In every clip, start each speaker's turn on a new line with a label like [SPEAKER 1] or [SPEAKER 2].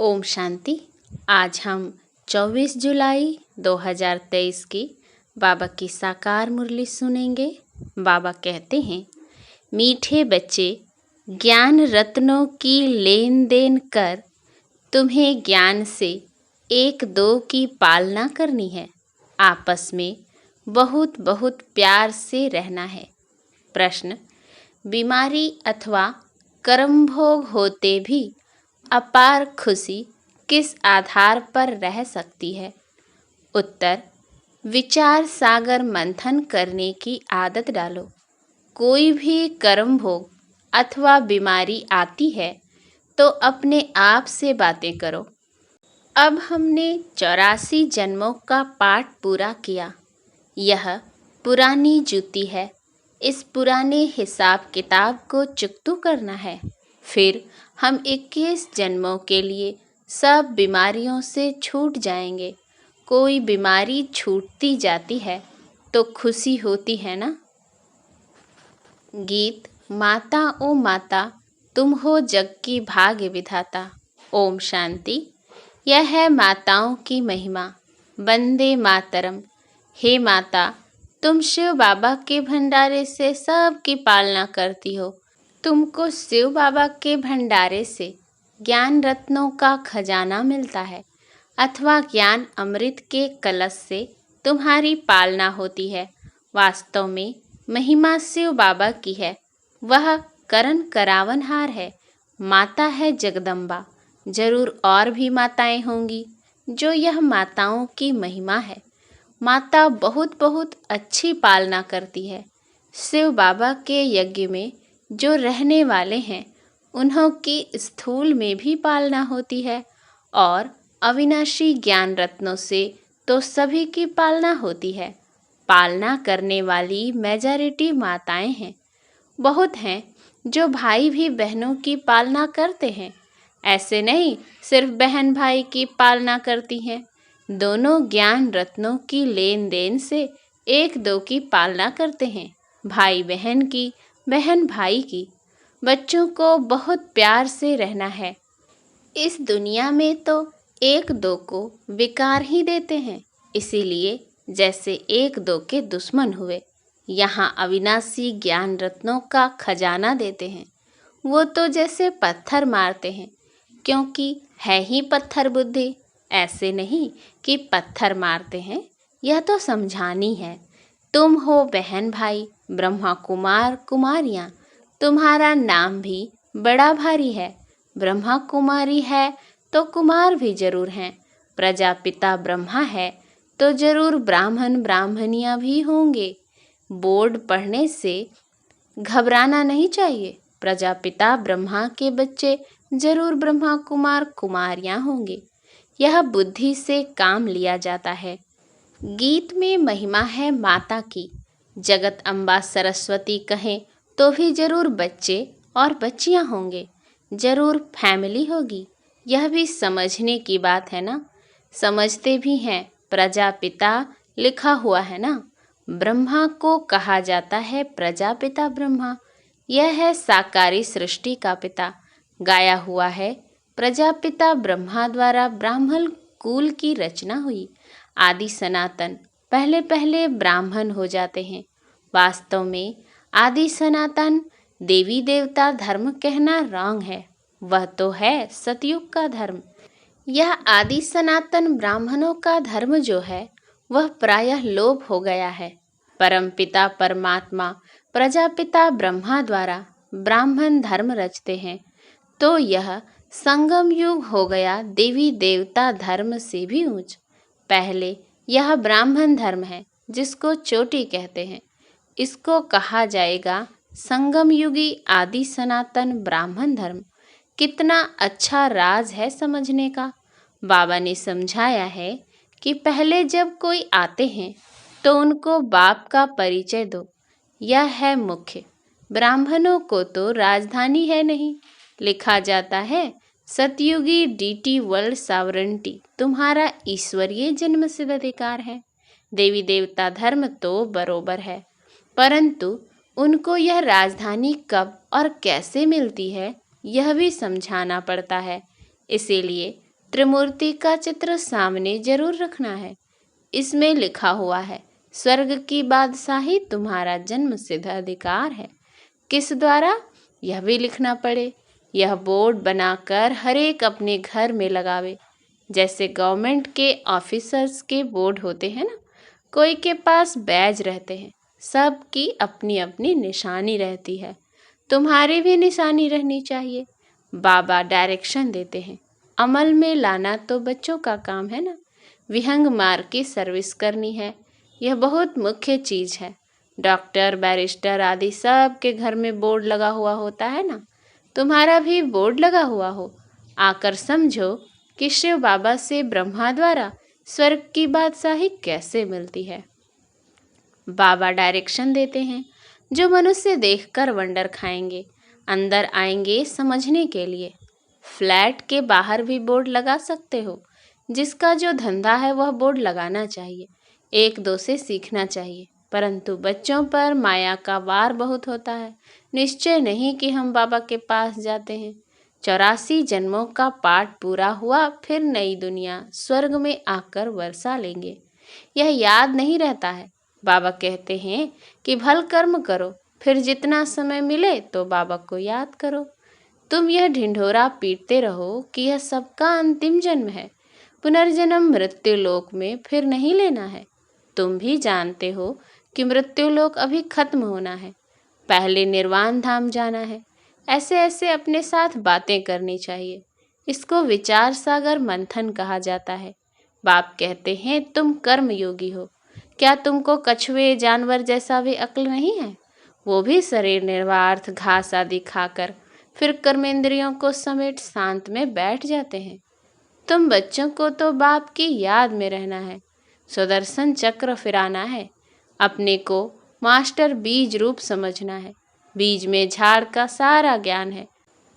[SPEAKER 1] ओम शांति। आज हम 24 जुलाई 2023 की बाबा की साकार मुरली सुनेंगे। बाबा कहते हैं, मीठे बच्चे, ज्ञान रत्नों की लेन देन कर तुम्हें ज्ञान से एक दो की पालना करनी है। आपस में बहुत बहुत प्यार से रहना है। प्रश्न: बीमारी अथवा कर्मभोग होते भी अपार खुशी किस आधार पर रह सकती है? उत्तर: विचार सागर मंथन करने की आदत डालो। कोई भी कर्म भोग अथवा बीमारी आती है तो अपने आप से बातें करो। अब हमने 84 जन्मों का पाठ पूरा किया। यह पुरानी जूती है। इस पुराने हिसाब किताब को चुकता करना है। फिर हम 21 जन्मों के लिए सब बीमारियों से छूट जाएंगे। कोई बीमारी छूटती जाती है तो खुशी होती है ना। गीत: माता ओ माता, तुम हो जग की भाग्य विधाता। ओम शांति। यह है माताओं की महिमा। वंदे मातरम। हे माता, तुम शिव बाबा के भंडारे से सबकी पालना करती हो। तुमको शिव बाबा के भंडारे से ज्ञान रत्नों का खजाना मिलता है अथवा ज्ञान अमृत के कलश से तुम्हारी पालना होती है। वास्तव में महिमा शिव बाबा की है। वह करण करावनहार है। माता है जगदम्बा। जरूर और भी माताएं होंगी जो यह माताओं की महिमा है। माता बहुत बहुत अच्छी पालना करती है। शिव बाबा के यज्ञ में जो रहने वाले हैं उन्हों की स्थूल में भी पालना होती है और अविनाशी ज्ञान रत्नों से तो सभी की पालना होती है। पालना करने वाली मेजॉरिटी माताएं हैं। बहुत हैं जो भाई भी बहनों की पालना करते हैं। ऐसे नहीं सिर्फ बहन भाई की पालना करती हैं। दोनों ज्ञान रत्नों की लेन देन से एक दो की पालना करते हैं। भाई बहन की, बहन भाई की। बच्चों को बहुत प्यार से रहना है। इस दुनिया में तो एक दो को विकार ही देते हैं। इसीलिए जैसे एक दो के दुश्मन हुए, यहाँ अविनाशी ज्ञान रत्नों का खजाना देते हैं। वो तो जैसे पत्थर मारते हैं, क्योंकि है ही पत्थर बुद्धि। ऐसे नहीं कि पत्थर मारते हैं, यह तो समझानी है। तुम हो बहन भाई, ब्रह्मा कुमार कुमारियाँ। तुम्हारा नाम भी बड़ा भारी है। ब्रह्मा कुमारी है तो कुमार भी जरूर हैं। प्रजापिता ब्रह्मा है तो जरूर ब्राह्मण ब्राह्मणियाँ भी होंगे। बोर्ड पढ़ने से घबराना नहीं चाहिए। प्रजापिता ब्रह्मा के बच्चे जरूर ब्रह्मा कुमार कुमारियाँ होंगे। यह बुद्धि से काम लिया जाता है। गीत में महिमा है माता की। जगत अम्बा सरस्वती कहें तो भी जरूर बच्चे और बच्चियां होंगे। जरूर फैमिली होगी। यह भी समझने की बात है ना। समझते भी हैं। प्रजापिता लिखा हुआ है ना। ब्रह्मा को कहा जाता है प्रजापिता ब्रह्मा। यह है साकारी सृष्टि का पिता। गाया हुआ है, प्रजापिता ब्रह्मा द्वारा ब्राह्मण कुल की रचना हुई। आदि सनातन पहले पहले ब्राह्मण हो जाते हैं। वास्तव में आदि सनातन देवी देवता धर्म कहना रॉन्ग है। वह तो है सतयुग का धर्म। यह आदि सनातन ब्राह्मणों का धर्म जो है वह प्रायः लोप हो गया है। परमपिता परमात्मा प्रजापिता ब्रह्मा द्वारा ब्राह्मण धर्म रचते हैं तो यह संगम युग हो गया देवी देवता धर्म से भी ऊंच। पहले यह ब्राह्मण धर्म है जिसको चोटी कहते हैं। इसको कहा जाएगा संगम युगी आदि सनातन ब्राह्मण धर्म। कितना अच्छा राज है समझने का। बाबा ने समझाया है कि पहले जब कोई आते हैं तो उनको बाप का परिचय दो। यह है मुख्य। ब्राह्मणों को तो राजधानी है नहीं। लिखा जाता है, सतयुगी डीटी वर्ल्ड सॉवरेंटी तुम्हारा ईश्वरीय जन्म सिद्ध अधिकार है। देवी देवता धर्म तो बरोबर है, परंतु उनको यह राजधानी कब और कैसे मिलती है यह भी समझाना पड़ता है। इसीलिए त्रिमूर्ति का चित्र सामने जरूर रखना है। इसमें लिखा हुआ है, स्वर्ग की बादशाही तुम्हारा जन्म सिद्ध अधिकार है। किस द्वारा, यह भी लिखना पड़े। यह बोर्ड बनाकर हर एक अपने घर में लगावे। जैसे गवर्नमेंट के ऑफिसर्स के बोर्ड होते हैं ना, कोई के पास बैज रहते हैं, सबकी अपनी अपनी निशानी रहती है। तुम्हारी भी निशानी रहनी चाहिए। बाबा डायरेक्शन देते हैं, अमल में लाना तो बच्चों का काम है ना। विहंग मार्ग की सर्विस करनी है, यह बहुत मुख्य चीज है। डॉक्टर, बैरिस्टर आदि सब के घर में बोर्ड लगा हुआ होता है ना, तुम्हारा भी बोर्ड लगा हुआ हो। आकर समझो कि शिव बाबा से ब्रह्मा द्वारा स्वर्ग की बादशाही कैसे मिलती है। बाबा डायरेक्शन देते हैं, जो मनुष्य देखकर वंडर खाएंगे, अंदर आएंगे समझने के लिए। फ्लैट के बाहर भी बोर्ड लगा सकते हो। जिसका जो धंधा है वह बोर्ड लगाना चाहिए, एक दो से सीखना चाहिए। परंतु बच्चों पर माया का वार बहुत होता है। निश्चय नहीं कि हम बाबा के पास जाते हैं। 84 जन्मों का पाठ पूरा हुआ, फिर नई दुनिया स्वर्ग में आकर वर्षा लेंगे, यह याद नहीं रहता है। बाबा कहते हैं कि भल कर्म करो, फिर जितना समय मिले तो बाबा को याद करो। तुम यह ढिंढोरा पीटते रहो कि यह सबका अंतिम जन्म है, पुनर्जन्म मृत्यु लोक में फिर नहीं लेना है। तुम भी जानते हो कि मृत्यु लोक अभी खत्म होना है, पहले निर्वाण धाम जाना है। ऐसे ऐसे अपने साथ बातें करनी चाहिए। इसको विचार सागर मंथन कहा जाता है। बाप कहते हैं तुम कर्म योगी हो। क्या तुमको कछुए जानवर जैसा भी अक्ल नहीं है? वो भी शरीर निर्वार्थ घास आदि खाकर फिर कर्मेंद्रियों को समेट शांत में बैठ जाते हैं। तुम बच्चों को तो बाप की याद में रहना है, सुदर्शन चक्र फिराना है, अपने को मास्टर बीज रूप समझना है। बीज में झाड़ का सारा ज्ञान है।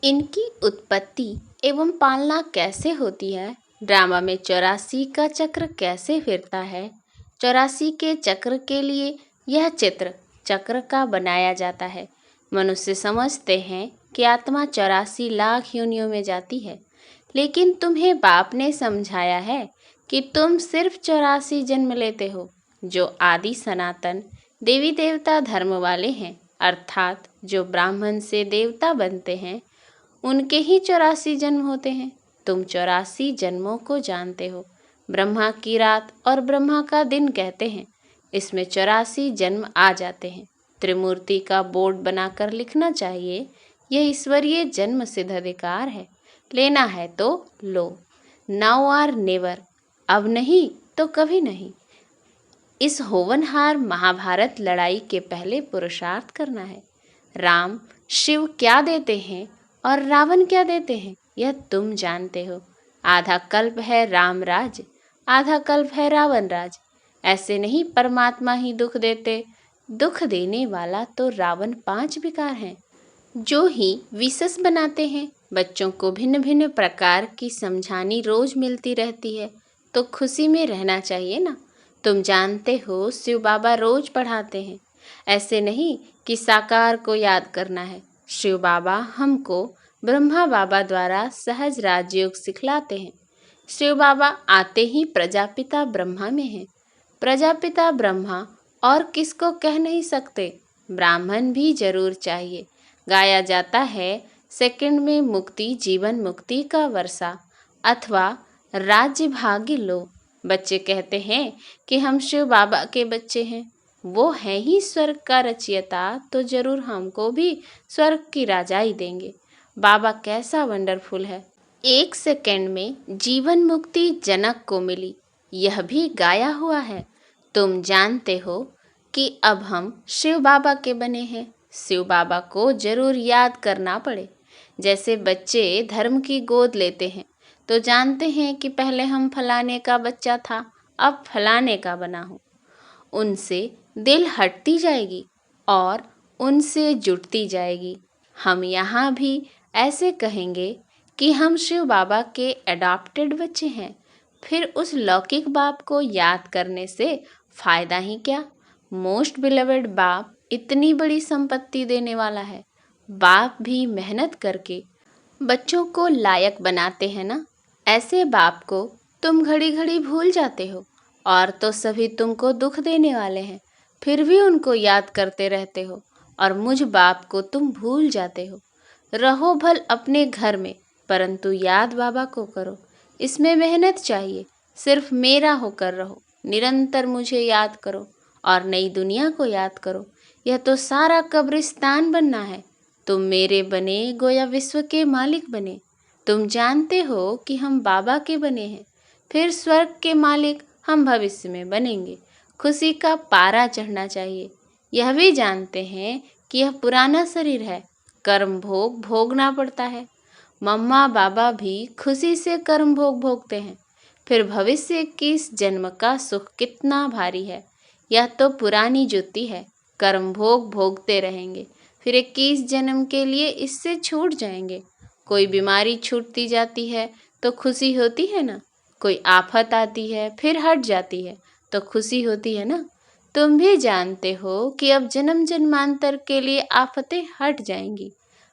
[SPEAKER 1] इनकी उत्पत्ति एवं पालना कैसे होती है, ड्रामा में 84 का चक्र कैसे फिरता है, 84 के चक्र के लिए यह चित्र चक्र का बनाया जाता है। मनुष्य समझते हैं कि आत्मा 84 लाख योनियों में जाती है, लेकिन तुम्हें बाप ने समझाया है कि तुम सिर्फ 84 जन्म लेते हो। जो आदि सनातन देवी देवता धर्म वाले हैं, अर्थात जो ब्राह्मण से देवता बनते हैं, उनके ही 84 जन्म होते हैं। तुम 84 जन्मों को जानते हो। ब्रह्मा की रात और ब्रह्मा का दिन कहते हैं, इसमें 84 जन्म आ जाते हैं। त्रिमूर्ति का बोर्ड बनाकर लिखना चाहिए, यह ईश्वरीय जन्म सिद्ध अधिकार है। लेना है तो लो, नाउ आर नेवर, अब नहीं तो कभी नहीं। इस होवनहार महाभारत लड़ाई के पहले पुरुषार्थ करना है। राम शिव क्या देते हैं और रावण क्या देते हैं, यह तुम जानते हो। आधा कल्प है राम राज, आधा कल्प है रावण राज। ऐसे नहीं परमात्मा ही दुख देते, दुख देने वाला तो रावण 5 विकार हैं, जो ही विशेष बनाते हैं। बच्चों को भिन्न भिन्न प्रकार की समझानी रोज मिलती रहती है, तो खुशी में रहना चाहिए ना। तुम जानते हो शिव बाबा रोज पढ़ाते हैं। ऐसे नहीं कि साकार को याद करना है। शिव बाबा हमको ब्रह्मा बाबा द्वारा सहज राजयोग सिखलाते हैं। शिव बाबा आते ही प्रजापिता ब्रह्मा में हैं। प्रजापिता ब्रह्मा और किसको कह नहीं सकते, ब्राह्मण भी जरूर चाहिए। गाया जाता है, सेकंड में मुक्ति जीवन मुक्ति का वर्षा अथवा राज्य भाग्य लो। बच्चे कहते हैं कि हम शिव बाबा के बच्चे हैं, वो है ही स्वर्ग का रचयिता, तो जरूर हमको भी स्वर्ग की राजाई देंगे। बाबा कैसा वंडरफुल है। 1 सेकंड में जीवन मुक्ति जनक को मिली, यह भी गाया हुआ है। तुम जानते हो कि अब हम शिव बाबा के बने हैं। शिव बाबा को जरूर याद करना पड़े। जैसे बच्चे धर्म की गोद लेते हैं तो जानते हैं कि पहले हम फलाने का बच्चा था, अब फलाने का बना हूँ। उनसे दिल हटती जाएगी और उनसे जुटती जाएगी। हम यहाँ भी ऐसे कहेंगे कि हम शिव बाबा के अडॉप्टेड बच्चे हैं। फिर उस लौकिक बाप को याद करने से फायदा ही क्या। मोस्ट बिलवेड बाप इतनी बड़ी संपत्ति देने वाला है। बाप भी मेहनत करके बच्चों को लायक बनाते हैं ना। ऐसे बाप को तुम घड़ी घड़ी भूल जाते हो, और तो सभी तुमको दुख देने वाले हैं, फिर भी उनको याद करते रहते हो, और मुझ बाप को तुम भूल जाते हो। रहो भल अपने घर में, परंतु याद बाबा को करो। इसमें मेहनत चाहिए, सिर्फ मेरा होकर रहो, निरंतर मुझे याद करो और नई दुनिया को याद करो। यह तो सारा कब्रिस्तान बनना है। तुम मेरे बने गोया विश्व के मालिक बने। तुम जानते हो कि हम बाबा के बने हैं, फिर स्वर्ग के मालिक हम भविष्य में बनेंगे। खुशी का पारा चढ़ना चाहिए। यह भी जानते हैं कि यह पुराना शरीर है, कर्म भोग भोगना पड़ता है। मम्मा बाबा भी खुशी से कर्म भोग भोगते हैं। फिर भविष्य की इस जन्म का सुख कितना भारी है। यह तो पुरानी जुत्ती है, कर्म भोग भोगते रहेंगे, फिर 21 जन्म के लिए इससे छूट जाएंगे। कोई बीमारी छूटती जाती है तो खुशी होती है ना, कोई आफत आती है फिर हट जाती है तो खुशी होती है ना। तुम भी जानते हो कि अब जन्म जन्मांतर के लिए आफतें हट जाएंगी।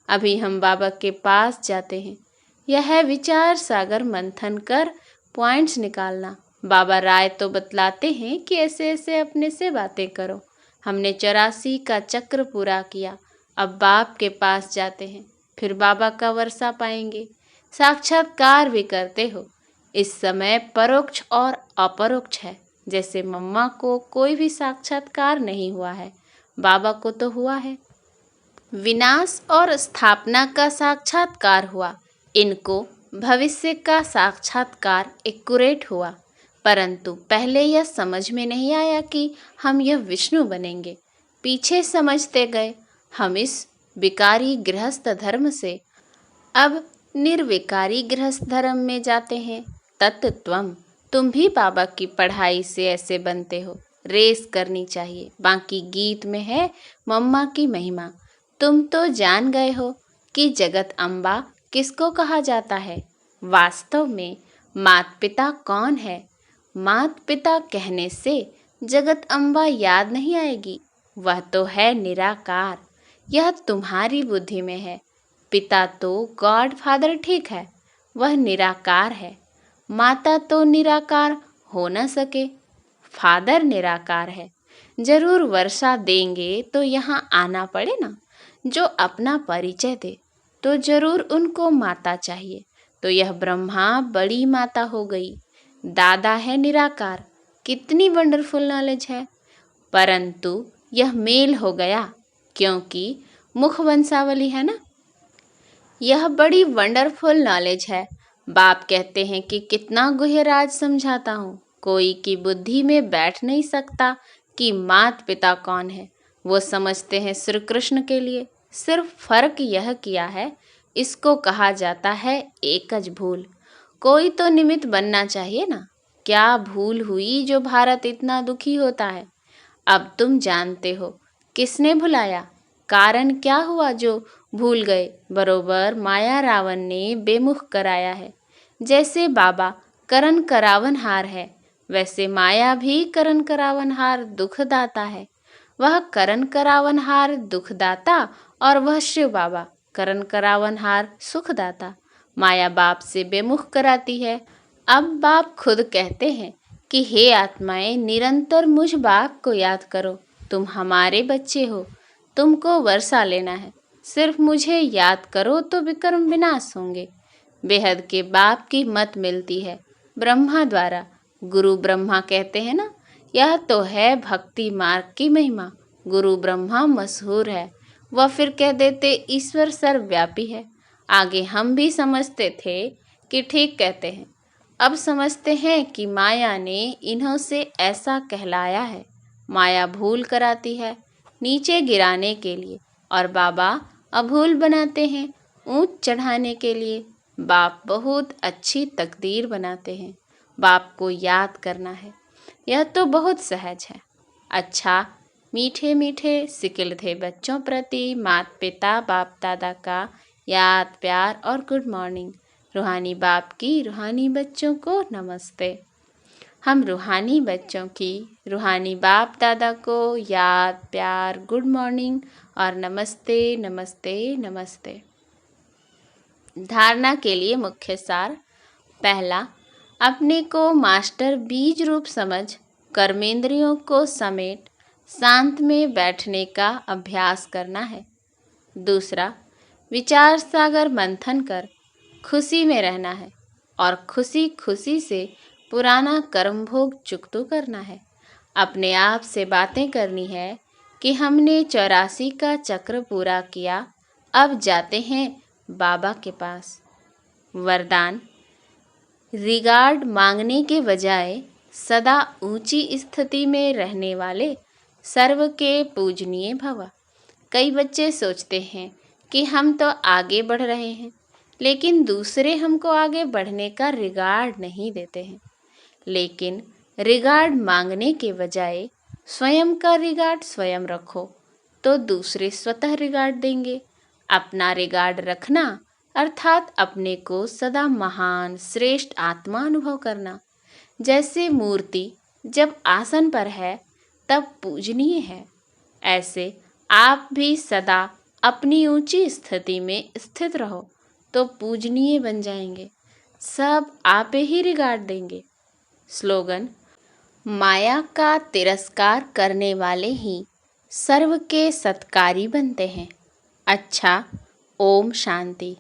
[SPEAKER 1] अभी हम बाबा के पास जाते हैं। यह है विचार सागर मंथन कर पॉइंट्स निकालना। बाबा राय तो बतलाते हैं कि ऐसे ऐसे अपने से बातें करो। हमने 84 का चक्र पूरा किया, अब बाप के पास जाते हैं, फिर बाबा का वर्षा पाएंगे। साक्षात्कार भी करते हो। इस समय परोक्ष और अपरोक्ष है। जैसे मम्मा को कोई भी साक्षात्कार नहीं हुआ है, बाबा को तो हुआ है। विनाश और स्थापना का साक्षात्कार हुआ, इनको भविष्य का साक्षात्कार एक्यूरेट हुआ। परंतु पहले यह समझ में नहीं आया कि हम यह विष्णु बनेंगे। पीछे समझते गए। हम इस विकारी गृहस्थ धर्म से अब निर्विकारी गृहस्थ धर्म में जाते हैं। तत्त्वम, तुम भी बाबा की पढ़ाई से ऐसे बनते हो। रेस करनी चाहिए। बाकी गीत में है मम्मा की महिमा। तुम तो जान गए हो कि जगत अम्बा किसको कहा जाता है। वास्तव में मात पिता कौन है? मात पिता कहने से जगत अम्बा याद नहीं आएगी। वह तो है निराकार। यह तुम्हारी बुद्धि में है। पिता तो गॉड फादर ठीक है, वह निराकार है। माता तो निराकार हो न सके, फादर निराकार है। जरूर वर्षा देंगे तो यहाँ आना पड़े ना। जो अपना परिचय दे तो जरूर उनको माता चाहिए। तो यह ब्रह्मा बड़ी माता हो गई। दादा है निराकार। कितनी वंडरफुल नॉलेज है। परंतु यह मेल हो गया, क्योंकि मुख वंशावली है ना। यह बड़ी वंडरफुल नॉलेज है। बाप कहते हैं कि कितना गुह्यराज समझाता हूँ, कोई की बुद्धि में बैठ नहीं सकता कि मात पिता कौन है। वो समझते हैं श्री कृष्ण के लिए। सिर्फ फर्क यह किया है, इसको कहा जाता है एकज भूल। कोई तो निमित्त बनना चाहिए ना। क्या भूल हुई जो भारत इतना दुखी होता है? अब तुम जानते हो किसने भुलाया, कारण क्या हुआ जो भूल गए। बरोबर माया रावण ने बेमुख कराया है। जैसे बाबा करण करावनहार है, वैसे माया भी करण करावनहार दुखदाता है। वह करण करावनहार दुखदाता और वह शिव बाबा करण करावनहार सुखदाता। माया बाप से बेमुख कराती है। अब बाप खुद कहते हैं कि हे आत्माएं, निरंतर मुझ बाप को याद करो। तुम हमारे बच्चे हो, तुमको वर्षा लेना है। सिर्फ मुझे याद करो तो विक्रम विनाश होंगे। बेहद के बाप की मत मिलती है ब्रह्मा द्वारा। गुरु ब्रह्मा कहते हैं ना, यह तो है भक्ति मार्ग की महिमा। गुरु ब्रह्मा मशहूर है। वह फिर कह देते ईश्वर सर्वव्यापी है। आगे हम भी समझते थे कि ठीक कहते हैं। अब समझते हैं कि माया ने इन्हों से ऐसा कहलाया है। माया भूल कराती है नीचे गिराने के लिए, और बाबा अभूल बनाते हैं ऊंच चढ़ाने के लिए। बाप बहुत अच्छी तकदीर बनाते हैं। बाप को याद करना है, यह तो बहुत सहज है। अच्छा, मीठे मीठे सिकिलधे बच्चों प्रति माता पिता बाप दादा का याद प्यार और गुड मॉर्निंग। रूहानी बाप की रूहानी बच्चों को नमस्ते। हम रूहानी बच्चों की रूहानी बाप दादा को याद प्यार गुड मॉर्निंग और नमस्ते नमस्ते नमस्ते। धारणा के लिए मुख्य सार। पहला, अपने को मास्टर बीज रूप समझ कर्मेंद्रियों को समेट शांत में बैठने का अभ्यास करना है। दूसरा, विचार सागर मंथन कर खुशी में रहना है और खुशी खुशी से पुराना कर्म भोग चुकतो करना है। अपने आप से बातें करनी है कि हमने 84 का चक्र पूरा किया, अब जाते हैं बाबा के पास। वरदान, रिगार्ड मांगने के बजाय सदा ऊंची स्थिति में रहने वाले सर्व के पूजनीय भव। कई बच्चे सोचते हैं कि हम तो आगे बढ़ रहे हैं, लेकिन दूसरे हमको आगे बढ़ने का रिगार्ड नहीं देते हैं। लेकिन रिगार्ड मांगने के बजाय स्वयं का रिगार्ड स्वयं रखो तो दूसरे स्वतः रिगार्ड देंगे। अपना रिगार्ड रखना अर्थात अपने को सदा महान श्रेष्ठ आत्मा अनुभव करना। जैसे मूर्ति जब आसन पर है तब पूजनीय है, ऐसे आप भी सदा अपनी ऊंची स्थिति में स्थित रहो तो पूजनीय बन जाएंगे। सब आप ही रिगार्ड देंगे। स्लोगन, माया का तिरस्कार करने वाले ही सर्व के सत्कारी बनते हैं। अच्छा, ओम शांति।